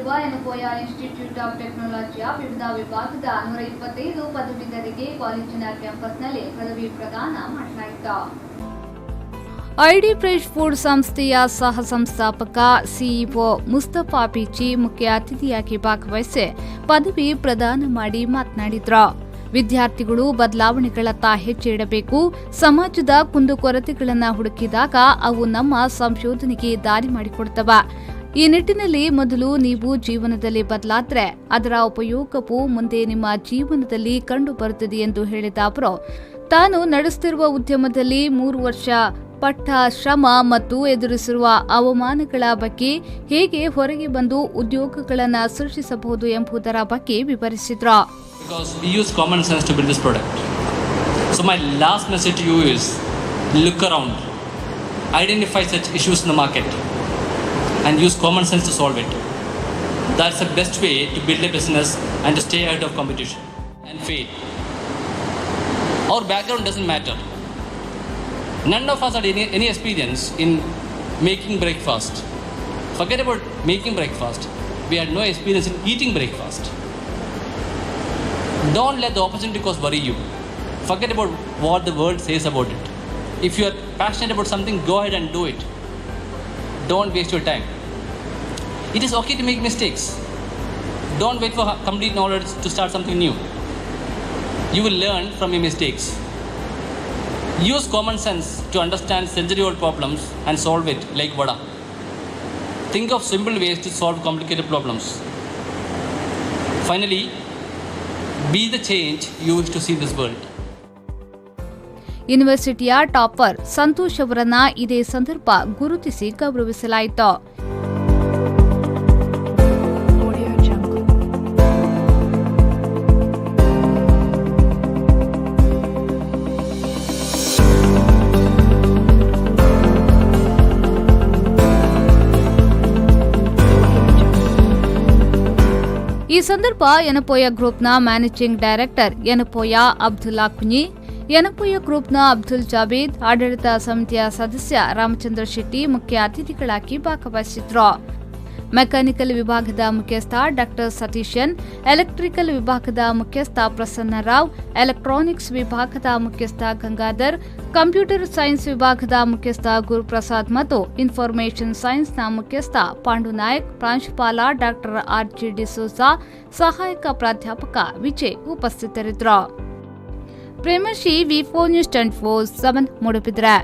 ನಡೆಯುತ್ತಿರುವ Yenepoya institute of ಟೆಕ್ನಾಲಜಿಯ ವಿವಿಧ ವಿಭಾಗದ 125 ಪದವೀಧರಿಗೆ ಕಾಲೇಜಿನ ಕ್ಯಾಂಪಸ್ನಲ್ಲಿ ಪದವಿ ಪ್ರದಾನ ಮಾಡಲಾಯಿತು. ಐಡಿ ಫ್ರೆಶ್ ಫುಡ್ ಸಂಸ್ಥೆಯ ಸಹ ಸಂಸ್ಥಾಪಕ ಸಿಇಒ ಮುಸ್ತಫಾ ಪಿಚಿ ಮುಖ್ಯ ಅತಿಥಿಯಾಗಿ ಭಾಗವಹಿಸಿ ಪದವಿ ಪ್ರದಾನ ಮಾಡಿ ಮಾತನಾಡಿದರು. ವಿದ್ಯಾರ್ಥಿಗಳು ಬದಲಾವಣೆಗಳತ್ತ ಹೆಜ್ಜೆ ಇಡಬೇಕು. ಸಮಾಜದ ಕುಂದುಕೊರತೆಗಳನ್ನು ಹುಡುಕಿದಾಗ ಅವು ನಮ್ಮ ಸಂಶೋಧನೆಗೆ ದಾರಿ ಮಾಡಿಕೊಡ್ತವೆ. ಈ ನಿಟ್ಟಿನಲ್ಲಿ ಮೊದಲು ನೀವು ಜೀವನದಲ್ಲಿ ಬದಲಾದರೆ ಅದರ ಉಪಯೋಗವು ಮುಂದೆ ನಿಮ್ಮ ಜೀವನದಲ್ಲಿ ಕಂಡು ಬರುತ್ತದೆ ಎಂದು ಹೇಳಿದ ಅವರು, ತಾನು ನಡೆಸುತ್ತಿರುವ ಉದ್ಯಮದಲ್ಲಿ 3 ವರ್ಷ ಪಟ್ಟ ಶ್ರಮ ಮತ್ತು ಎದುರಿಸಿರುವ ಅವಮಾನಗಳ ಬಗ್ಗೆ ಹೇಗೆ ಹೊರಗೆ ಬಂದು ಉದ್ಯೋಗಗಳನ್ನು ಸೃಷ್ಟಿಸಬಹುದು ಎಂಬುದರ ಬಗ್ಗೆ ವಿವರಿಸಿದರು. Because we use common sense to build this product. So my last message to you is look around, identify such issues in the market and use common sense to solve it. That's the best way to build a business and to stay ahead of competition and fail. Our background doesn't matter. None of us had any experience in making breakfast. Forget about making breakfast. We had no experience in eating breakfast. Don't let the opportunity cost worry you. Forget about what the world says about it. If you are passionate about something, go ahead and do it. Don't waste your time. It is okay to make mistakes. Don't wait for complete knowledge to start something new. You will learn from your mistakes. Use common sense to understand century-old problems and solve it like vada. Think of simple ways to solve complicated problems. Finally, be the change you wish to see in this world. ಯೂನಿವರ್ಸಿಟಿಯ topper Santhosh ಅವರನ್ನ ಇದೇ ಸಂದರ್ಭ ಗುರುತಿಸಿ ಗೌರವಿಸಲಾಯಿತು. ಈ ಸಂದರ್ಭ ಎನಪೋಯ ಗ್ರೂಪ್ನ managing director Yenepoya Abdulla Kunhi, Yenepoya ಗ್ರೂಪ್ನ ಅಬ್ದುಲ್ ಜಾವೇದ್, ಆಡಳಿತ ಸಮಿತಿಯ ಸದಸ್ಯ ರಾಮಚಂದ್ರ ಶೆಟ್ಟಿ ಮುಖ್ಯ ಅತಿಥಿಗಳಾಗಿ ಭಾಗವಹಿಸಿದ್ರು. ಮೆಕ್ಯಾನಿಕಲ್ ವಿಭಾಗದ ಮುಖ್ಯಸ್ಥ ಡಾಕ್ಟರ್ ಸತೀಶನ್, ಎಲೆಕ್ಟ್ರಿಕಲ್ ವಿಭಾಗದ ಮುಖ್ಯಸ್ಥ ಪ್ರಸನ್ನ ರಾವ್, ಎಲೆಕ್ಟ್ರಾನಿಕ್ಸ್ ವಿಭಾಗದ ಮುಖ್ಯಸ್ಥ ಗಂಗಾಧರ್, ಕಂಪ್ಯೂಟರ್ ಸೈನ್ಸ್ ವಿಭಾಗದ ಮುಖ್ಯಸ್ಥ ಗುರುಪ್ರಸಾದ್ ಮತ್ತು ಇನ್ಫಾರ್ಮೇಷನ್ ಸೈನ್ಸ್ನ ಮುಖ್ಯಸ್ಥ ಪಾಂಡು ನಾಯಕ್, ಪ್ರಾಂಶುಪಾಲ ಡಾಕ್ಟರ್ ಆರ್.ಜಿ. ಡಿಸೋಜಾ, ಸಹಾಯಕ ಪ್ರಾಧ್ಯಾಪಕ ವಿಜಯ್ ಉಪಸ್ಥಿತರಿದ್ದರು. ಪ್ರೇಮಶ್ರೀ ವಿ4 ನ್ಯೂಸ್ 24/7 ಮೂಡುಬಿದಿರೆ.